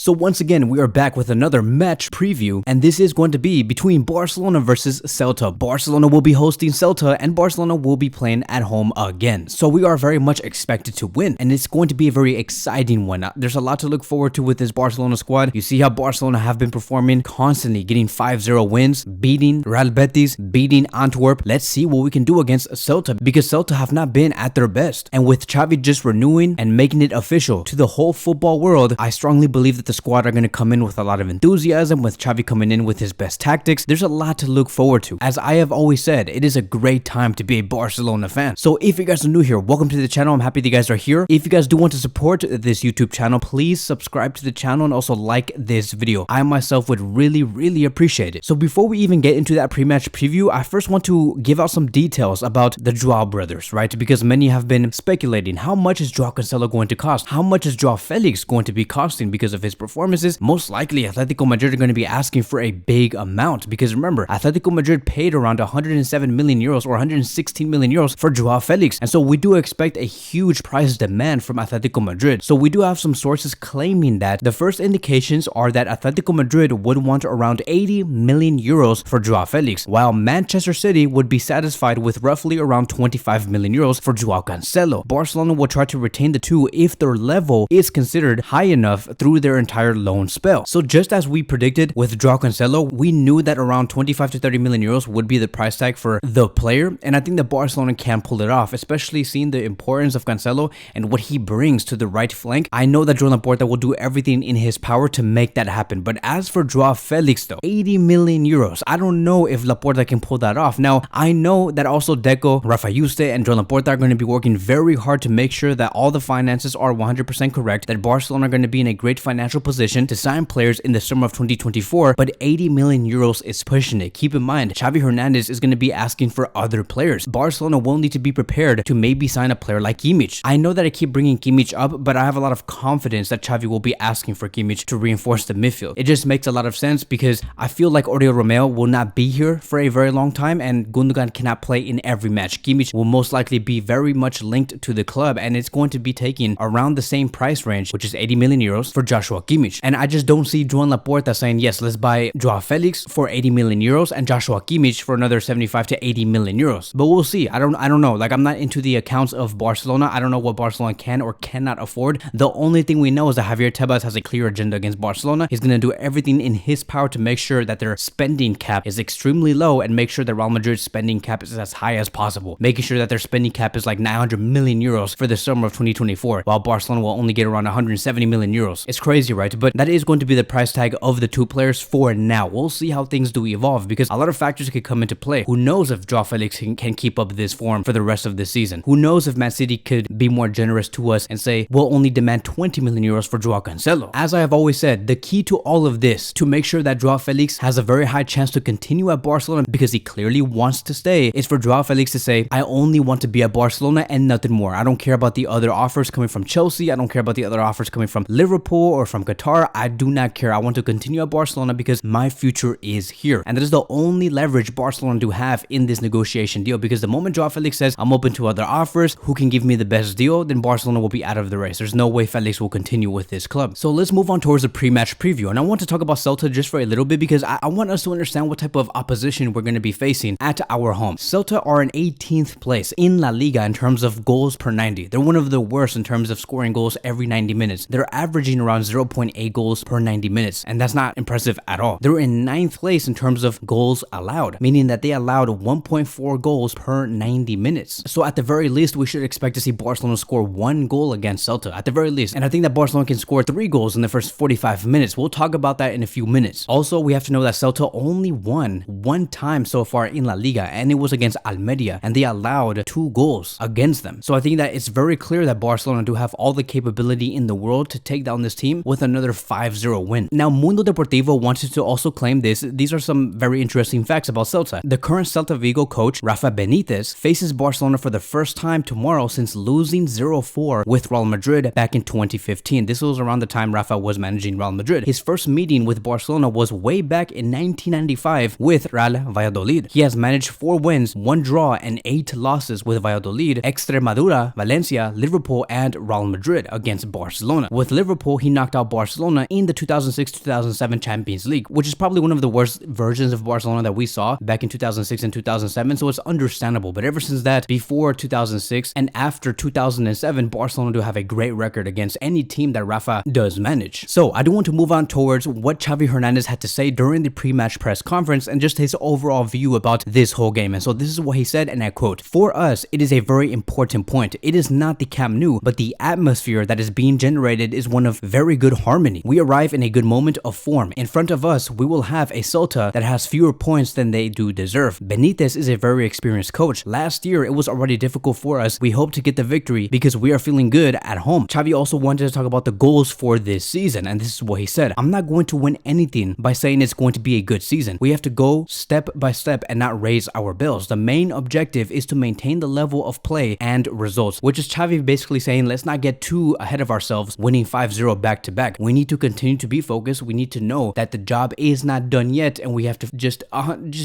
So once again, we are back with another match preview, and this is going to be between Barcelona versus Celta. Barcelona will be hosting Celta, and Barcelona will be playing at home again. So we are very much expected to win, and it's going to be a very exciting one. There's a lot to look forward to with this Barcelona squad. You see how Barcelona have been performing, constantly getting 5-0 wins, beating Real Betis, beating Antwerp. Let's see what we can do against Celta, because Celta have not been at their best. And with Xavi just renewing and making it official to the whole football world, I strongly believe that the squad are going to come in with a lot of enthusiasm, with Xavi coming in with his best tactics. There's a lot to look forward to. As I have always said, it is a great time to be a Barcelona fan. So if you guys are new here, welcome to the channel. I'm happy that you guys are here. If you guys do want to support this YouTube channel, please subscribe to the channel and also like this video. I myself would really appreciate it. So before we even get into that pre-match preview, I first want to give out some details about the Joao brothers, right? Because many have been speculating, how much is Joao Cancelo going to cost? How much is Joao Felix going to be costing because of his performances? Most likely Atletico Madrid are going to be asking for a big amount, because remember, Atletico Madrid paid around 107 million euros or 116 million euros for Joao Felix, and so we do expect a huge price demand from Atletico Madrid. So we do have some sources claiming that the first indications are that Atletico Madrid would want around 80 million euros for Joao Felix, while Manchester City would be satisfied with roughly around 25 million euros for Joao Cancelo. Barcelona will try to retain the two if their level is considered high enough through their entire loan spell. So just as we predicted with Joao Cancelo, we knew that around 25 to 30 million euros would be the price tag for the player, and I think that Barcelona can pull it off, especially seeing the importance of Cancelo and what he brings to the right flank. I know that Joan Laporta will do everything in his power to make that happen, but as for Joao Felix though, 80 million euros, I don't know if Laporta can pull that off. Now, I know that also Deco, Rafa Yuste, and Joan Laporta are going to be working very hard to make sure that all the finances are 100% correct, that Barcelona are going to be in a great financial position to sign players in the summer of 2024, but 80 million euros is pushing it. Keep in mind, Xavi Hernandez is going to be asking for other players. Barcelona will need to be prepared to maybe sign a player like Kimmich. I know that I keep bringing Kimmich up, but I have a lot of confidence that Xavi will be asking for Kimmich to reinforce the midfield. It just makes a lot of sense because I feel like Oriol Romeu will not be here for a very long time, and Gundogan cannot play in every match. Kimmich will most likely be very much linked to the club, and it's going to be taking around the same price range, which is 80 million euros for Joshua Kimmich. And I just don't see Joan Laporta saying, yes, let's buy Joao Felix for 80 million euros and Joshua Kimmich for another 75 to 80 million euros. But we'll see. I don't know. Like, I'm not into the accounts of Barcelona. I don't know what Barcelona can or cannot afford. The only thing we know is that Javier Tebas has a clear agenda against Barcelona. He's going to do everything in his power to make sure that their spending cap is extremely low and make sure that Real Madrid's spending cap is as high as possible, making sure that their spending cap is like 900 million euros for the summer of 2024, while Barcelona will only get around 170 million euros. It's crazy, right? But that is going to be the price tag of the two players for now. We'll see how things do evolve, because a lot of factors could come into play. Who knows if Joao Felix can keep up this form for the rest of the season? Who knows if Man City could be more generous to us and say, we'll only demand 20 million euros for Joao Cancelo? As I have always said, the key to all of this, to make sure that Joao Felix has a very high chance to continue at Barcelona because he clearly wants to stay, is for Joao Felix to say, I only want to be at Barcelona and nothing more. I don't care about the other offers coming from Chelsea. I don't care about the other offers coming from Liverpool or from Qatar. I do not care. I want to continue at Barcelona because my future is here. And that is the only leverage Barcelona do have in this negotiation deal, because the moment Joao Felix says, I'm open to other offers, who can give me the best deal, then Barcelona will be out of the race. There's no way Felix will continue with this club. So let's move on towards the pre-match preview. And I want to talk about Celta just for a little bit, because I want us to understand what type of opposition we're going to be facing at our home. Celta are in 18th place in La Liga in terms of goals per 90. They're one of the worst in terms of scoring goals every 90 minutes. They're averaging around 0.8 goals per 90 minutes, and that's not impressive at all. They're in 9th place in terms of goals allowed, meaning that they allowed 1.4 goals per 90 minutes. So at the very least, we should expect to see Barcelona score 1 goal against Celta, at the very least. And I think that Barcelona can score 3 goals in the first 45 minutes. We'll talk about that in a few minutes. Also, we have to know that Celta only won 1 time so far in La Liga, and it was against Almeria, and they allowed 2 goals against them. So I think that it's very clear that Barcelona do have all the capability in the world to take down this team with another 5-0 win. Now, Mundo Deportivo wanted to also claim this. These are some very interesting facts about Celta. The current Celta Vigo coach, Rafa Benitez, faces Barcelona for the first time tomorrow since losing 0-4 with Real Madrid back in 2015. This was around the time Rafa was managing Real Madrid. His first meeting with Barcelona was way back in 1995 with Real Valladolid. He has managed 4 wins, 1 draw, and 8 losses with Valladolid, Extremadura, Valencia, Liverpool, and Real Madrid against Barcelona. With Liverpool, he knocked out Barcelona in the 2006-2007 Champions League, which is probably one of the worst versions of Barcelona that we saw back in 2006 and 2007, so it's understandable. But ever since that, before 2006 and after 2007, Barcelona do have a great record against any team that Rafa does manage. So I do want to move on towards what Xavi Hernandez had to say during the pre-match press conference and just his overall view about this whole game. And so this is what he said, and I quote, "For us, it is a very important point. It is not the Camp Nou, but the atmosphere that is being generated is one of very good harmony. We arrive in a good moment of form. In front of us, we will have a Celta that has fewer points than they do deserve. Benitez is a very experienced coach. Last year, it was already difficult for us. We hope to get the victory because we are feeling good at home." Xavi also wanted to talk about the goals for this season, and this is what he said. "I'm not going to win anything by saying it's going to be a good season. We have to go step by step and not raise our bills. The main objective is to maintain the level of play and results," which is Xavi basically saying, let's not get too ahead of ourselves winning 5-0 back to back. We need to continue to be focused. We need to know that the job is not done yet, and we have to just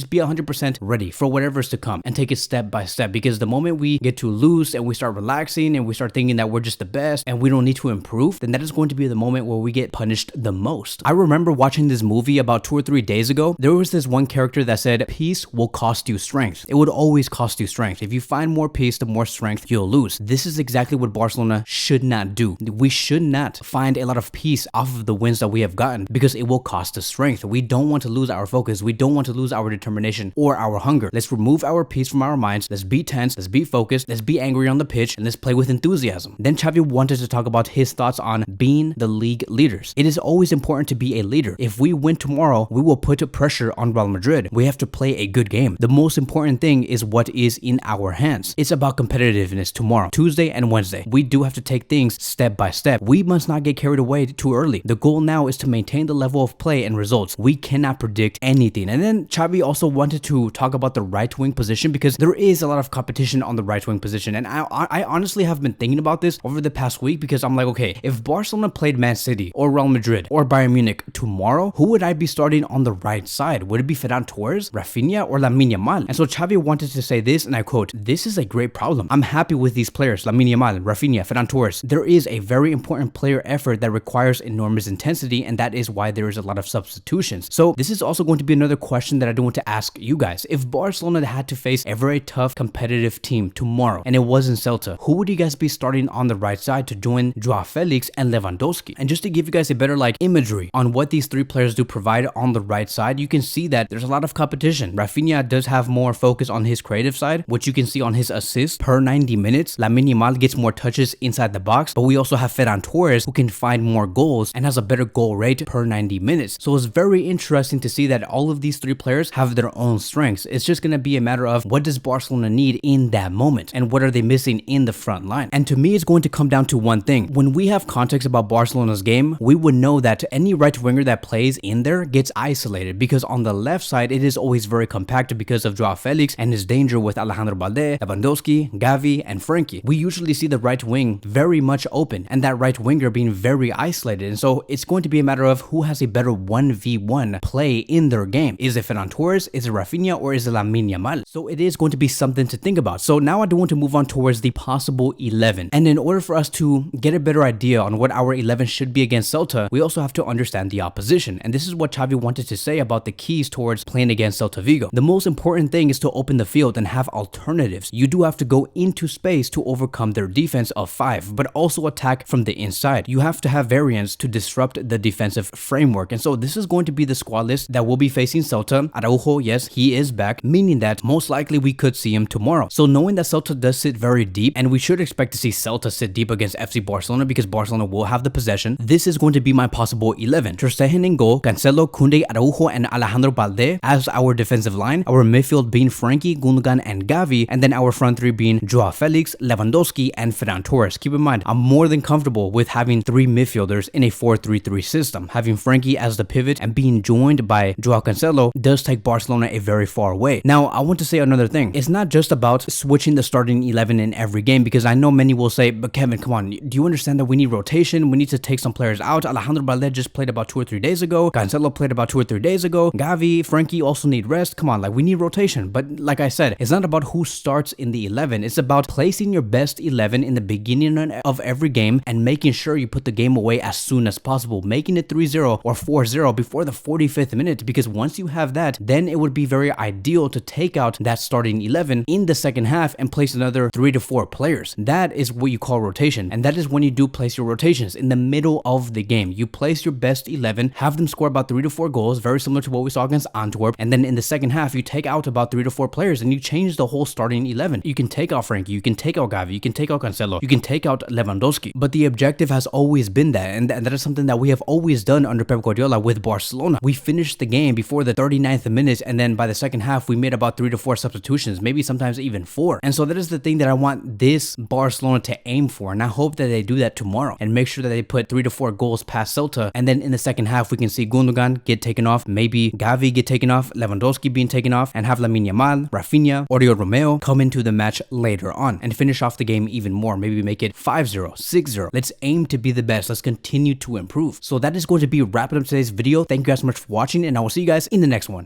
be 100% ready for whatever's to come and take it step by step, because the moment we get too loose and we start relaxing and we start thinking that we're just the best and we don't need to improve, then that is going to be the moment where we get punished the most. I remember watching this movie about 2 or 3 days ago. There was this one character that said, peace will cost you strength. It would always cost you strength. If you find more peace, the more strength you'll lose. This is exactly what Barcelona should not do. We should not find a lot of peace off of the wins that we have gotten, because it will cost us strength. We don't want to lose our focus. We don't want to lose our determination or our hunger. Let's remove our peace from our minds. Let's be tense. Let's be focused. Let's be angry on the pitch, and let's play with enthusiasm. Then Xavi wanted to talk about his thoughts on being the league leaders. It is always important to be a leader. If we win tomorrow, we will put pressure on Real Madrid. We have to play a good game. The most important thing is what is in our hands. It's about competitiveness tomorrow, Tuesday and Wednesday. We do have to take things step by step. We must not get carried away too early. The goal now is to maintain the level of play and results. We cannot predict anything. And then Xavi also wanted to talk about the right wing position, because there is a lot of competition on the right wing position. And I honestly have been thinking about this over the past week, because I'm like, okay, if Barcelona played Man City or Real Madrid or Bayern Munich tomorrow, who would I be starting on the right side? Would it be Ferran Torres, Rafinha, or Lamine Yamal? And so Xavi wanted to say this, and I quote, "This is a great problem. I'm happy with these players, Lamine Yamal, Rafinha, Ferran Torres. There is a very important player effort that requires enormous intensity, and that is why there is a lot of substitutions." So this is also going to be another question that I do want to ask you guys. If Barcelona had to face a very tough competitive team tomorrow, and it wasn't Celta, who would you guys be starting on the right side to join Joao Felix and Lewandowski? And just to give you guys a better imagery on what these three players do provide on the right side, you can see that there's a lot of competition. Rafinha does have more focus on his creative side, which you can see on his assists per 90 minutes. Lamine Yamal gets more touches inside the box, but we also have Ferran Torres, who can find more goals and has a better goal rate per 90 minutes. So it's very interesting to see that all of these three players have their own strengths. It's just going to be a matter of what does Barcelona need in that moment, and what are they missing in the front line. And to me, it's going to come down to one thing. When we have context about Barcelona's game, we would know that any right winger that plays in there gets isolated, because on the left side, it is always very compacted because of Joao Felix and his danger with Alejandro Balde, Lewandowski, Gavi, and Frenkie. We usually see the right wing very much open, and that right winger being very isolated. And so it's going to be a matter of who has a better 1v1 play in their game. Is it Ferran Torres, is it Rafinha, or is it Lamine Yamal? So it is going to be something to think about. So now I do want to move on towards the possible 11. And in order for us to get a better idea on what our 11 should be against Celta, we also have to understand the opposition. And this is what Xavi wanted to say about the keys towards playing against Celta Vigo. The most important thing is to open the field and have alternatives. You do have to go into space to overcome their defense of 5, but also attack from the inside. You have to have variants to disrupt the defensive framework. And so this is going to be the squad list that will be facing Celta. Araujo, yes, he is back, meaning that most likely we could see him tomorrow. So knowing that Celta does sit very deep, and we should expect to see Celta sit deep against FC Barcelona because Barcelona will have the possession, this is going to be my possible 11. Ter Stegen in goal, Cancelo, Koundé, Araujo, and Alejandro Balde as our defensive line, our midfield being Frenkie, Gundogan, and Gavi, and then our front three being Joao Felix, Lewandowski, and Ferran Torres. Keep in mind, I'm more than comfortable with having three midfielders in a 4-3-3 system. Having Frenkie as the pivot and being joined by Joao Cancelo does take Barcelona a very far way. Now, I want to say another thing. It's not just about switching the starting 11 in every game, because I know many will say, but Kevin, come on, do you understand that we need rotation? We need to take some players out. Alejandro Balde just played about 2 or 3 days ago. Cancelo played about 2 or 3 days ago. Gavi, Frenkie also need rest. Come on, we need rotation. But like I said, it's not about who starts in the 11. It's about placing your best 11 in the beginning of every game and making sure you put the game away as soon as possible, making it 3-0 or 4-0 before the 45th minute, because once you have that, then it would be very ideal to take out that starting 11 in the second half and place another 3 to 4 players. That is what you call rotation, and that is when you do place your rotations in the middle of the game. You place your best 11, have them score about 3 to 4 goals, very similar to what we saw against Antwerp, and then in the second half you take out about 3 to 4 players and you change the whole starting 11. You can take out Frankie, you can take out Gavi, you can take out Cancelo, you can take out Lewandowski, but the objective has always been that, and that is something that we have always done under Pep Guardiola with Barcelona. We finished the game before the 39th minute, and then by the second half we made about 3 to 4 substitutions, maybe sometimes even 4. And so that is the thing that I want this Barcelona to aim for, and I hope that they do that tomorrow and make sure that they put 3 to 4 goals past Celta, and then in the second half we can see Gundogan get taken off, maybe Gavi get taken off, Lewandowski being taken off, and have Lamine Yamal, Rafinha, Oriol Romeo come into the match later on and finish off the game even more, maybe make it 5-0, 6-0. Let's aim to be the best. Let's continue to improve. So that is going to be wrapping up today's video. Thank you guys so much for watching, and I will see you guys in the next one.